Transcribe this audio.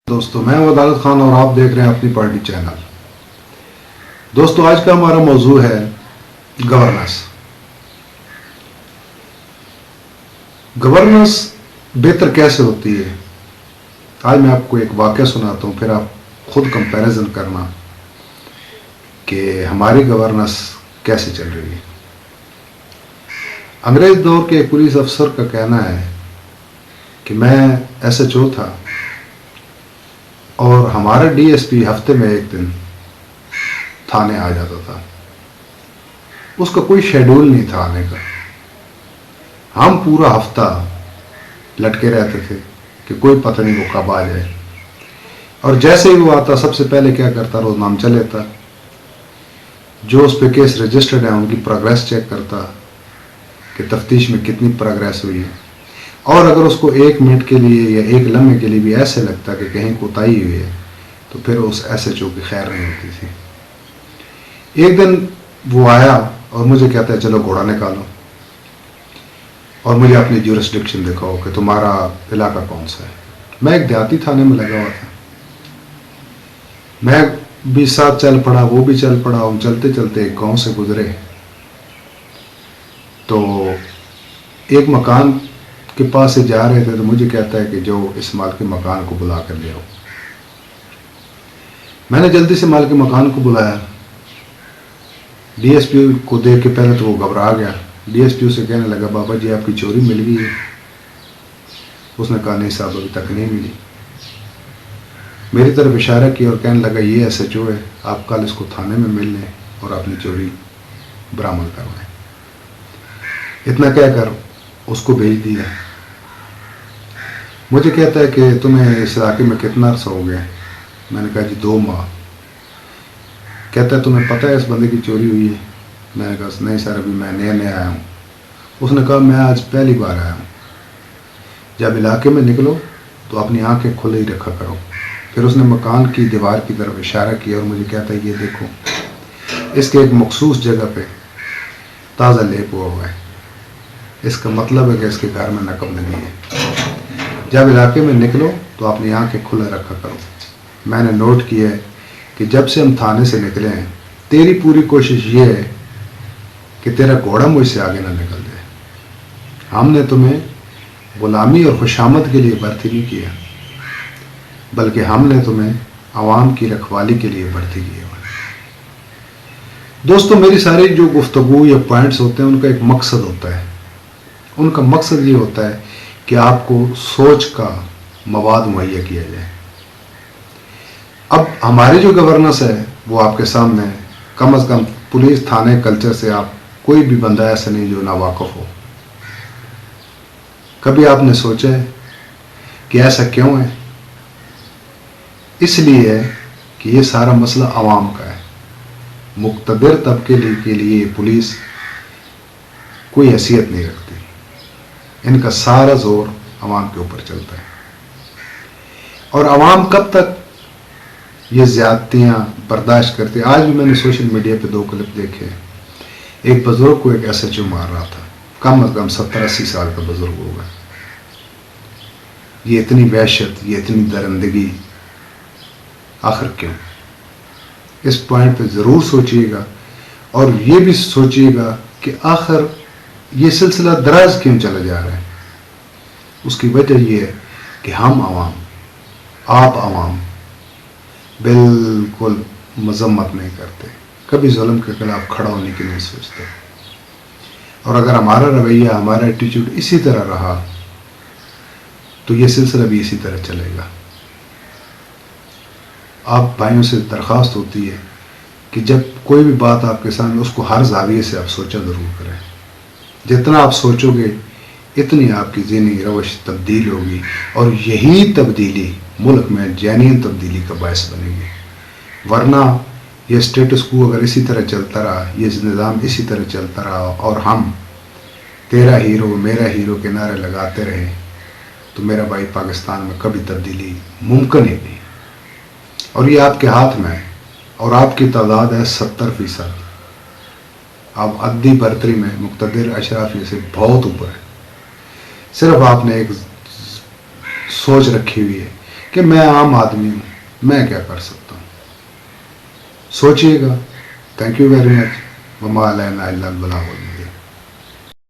دوستو میں ہوں عدالت خان اور آپ دیکھ رہے ہیں اپنی پارٹی چینل. دوستو آج کا ہمارا موضوع ہے گورننس. گورننس بہتر کیسے ہوتی ہے؟ آج میں آپ کو ایک واقعہ سناتا ہوں، پھر آپ خود کمپیریزن کرنا کہ ہماری گورننس کیسے چل رہی ہے. انگریز دور کے ایک پولیس افسر کا کہنا ہے کہ میں ایس ایچ او تھا اور ہمارا ڈی ایس پی ہفتے میں ایک دن تھانے آ جاتا تھا. اس کا کوئی شیڈول نہیں تھا آنے کا. ہم پورا ہفتہ لٹکے رہتے تھے کہ کوئی پتہ نہیں وہ کب آ جائے، اور جیسے ہی وہ آتا سب سے پہلے کیا کرتا، روز نامچہ لیتا، جو اس پہ کیس رجسٹرڈ ہیں ان کی پروگریس چیک کرتا کہ تفتیش میں کتنی پروگریس ہوئی ہے، اور اگر اس کو ایک منٹ کے لیے یا ایک لمحے کے لیے بھی ایسے لگتا کہ کہیں کوتاہی ہوئی ہے تو پھر اس ایس ایچ او کی خیر نہیں ہوتی تھی. ایک دن وہ آیا اور مجھے کہتا ہے چلو گھوڑا نکالو اور مجھے اپنی جورسڈکشن دکھاؤ کہ تمہارا علاقہ کون سا ہے. میں ایک دیہاتی تھانے میں لگا ہوا تھا. میں بھی ساتھ چل پڑا، وہ بھی چل پڑا. ہم چلتے چلتے ایک گاؤں سے گزرے تو ایک مکان کے پاس سے جا رہے تھے تو مجھے کہتا ہے کہ جو اس مال کے مکان کو بلا کر لے آؤ. میں نے جلدی سے مال کے مکان کو بلایا. ڈی ایس پی کو دیکھ کے پہلے تو وہ گھبرا گیا. ڈی ایس پی سے کہنے لگا بابا جی آپ کی چوری مل گئی ہے. اس نے کہا نہیں صاحب ابھی تک نہیں ملی. میری طرف اشارہ کیا اور کہنے لگا یہ ایس ایچ او ہے، آپ کل اس کو تھانے میں مل لیں اور اپنی چوری برآمد کروائیں. اتنا کہہ کر اس کو بھیج دیا. مجھے کہتا ہے کہ تمہیں اس علاقے میں کتنا عرصہ ہو گیا؟ میں نے کہا جی 2 ماہ. کہتا ہے تمہیں پتہ ہے اس بندے کی چوری ہوئی ہے؟ میں نے کہا نہیں سر ابھی میں نیا آیا ہوں. اس نے کہا میں آج پہلی بار آیا ہوں. جب علاقے میں نکلو تو اپنی آنکھیں کھلے ہی رکھا کرو. پھر اس نے مکان کی دیوار کی طرف اشارہ کیا اور مجھے کہتا ہے یہ دیکھو اس کے ایک مخصوص جگہ پہ تازہ لیپ ہوا ہے، اس کا مطلب ہے کہ اس کے گھر میں نقب نہیں ہے. جب علاقے میں نکلو تو اپنی آنکھیں کھلے رکھا کرو. میں نے نوٹ کیا ہے کہ جب سے ہم تھانے سے نکلے ہیں تیری پوری کوشش یہ ہے کہ تیرا گھوڑا مجھ سے آگے نہ نکل جائے. ہم نے تمہیں غلامی اور خوشامد کے لیے بھرتی نہیں کیا، بلکہ ہم نے تمہیں عوام کی رکھوالی کے لیے بھرتی کیا. دوستو میری ساری جو گفتگو یا پوائنٹس ہوتے ہیں ان کا ایک مقصد ہوتا ہے. ان کا مقصد یہ ہوتا ہے کہ آپ کو سوچ کا مواد مہیا کیا جائے. اب ہماری جو گورننس ہے وہ آپ کے سامنے ہے. کم از کم پولیس تھانے کلچر سے آپ کوئی بھی بندہ ایسا نہیں جو ناواقف ہو. کبھی آپ نے سوچا ہے کہ ایسا کیوں ہے؟ اس لیے ہے کہ یہ سارا مسئلہ عوام کا ہے. مقتدر طبقے کے لیے پولیس کوئی حیثیت نہیں رکھتی. ان کا سارا زور عوام کے اوپر چلتا ہے. اور عوام کب تک یہ زیادتیاں برداشت کرتے؟ آج بھی میں نے سوشل میڈیا پہ 2 کلپ دیکھے. ایک بزرگ کو ایک ایس ایچ او مار رہا تھا، کم از کم 70-80 سال کا بزرگ ہوگا. یہ اتنی وحشت، یہ اتنی درندگی آخر کیوں؟ اس پوائنٹ پہ ضرور سوچیے گا اور یہ بھی سوچیے گا کہ آخر یہ سلسلہ دراز کیوں چلا جا رہا ہے. اس کی وجہ یہ ہے کہ ہم عوام، آپ عوام بالکل مذمت نہیں کرتے، کبھی ظلم کے خلاف کھڑا ہونے کی نہیں سوچتے. اور اگر ہمارا رویہ، ہمارا ایٹیچیوڈ اسی طرح رہا تو یہ سلسلہ بھی اسی طرح چلے گا. آپ بھائیوں سے درخواست ہوتی ہے کہ جب کوئی بھی بات آپ کے سامنے اس کو ہر زاویے سے آپ سوچا ضرور کریں. جتنا آپ سوچو گے اتنی آپ کی ذہنی روش تبدیل ہوگی، اور یہی تبدیلی ملک میں جینین تبدیلی کا باعث بنے گی. ورنہ یہ اسٹیٹس کو اگر اسی طرح چلتا رہا، یہ نظام اسی طرح چلتا رہا اور ہم تیرا ہیرو میرا ہیرو کے نعرے لگاتے رہے تو میرا بھائی پاکستان میں کبھی تبدیلی ممکن ہی نہیں. اور یہ آپ کے ہاتھ میں ہے، اور آپ کی تعداد ہے 70%. آپ عددی برتری میں مقتدر اشرافی سے بہت اوپر ہے. صرف آپ نے ایک سوچ رکھی ہوئی ہے کہ میں عام آدمی ہوں، میں کیا کر سکتا ہوں. سوچیے گا. Thank you very much. وما علینا الا البلاغ المبین.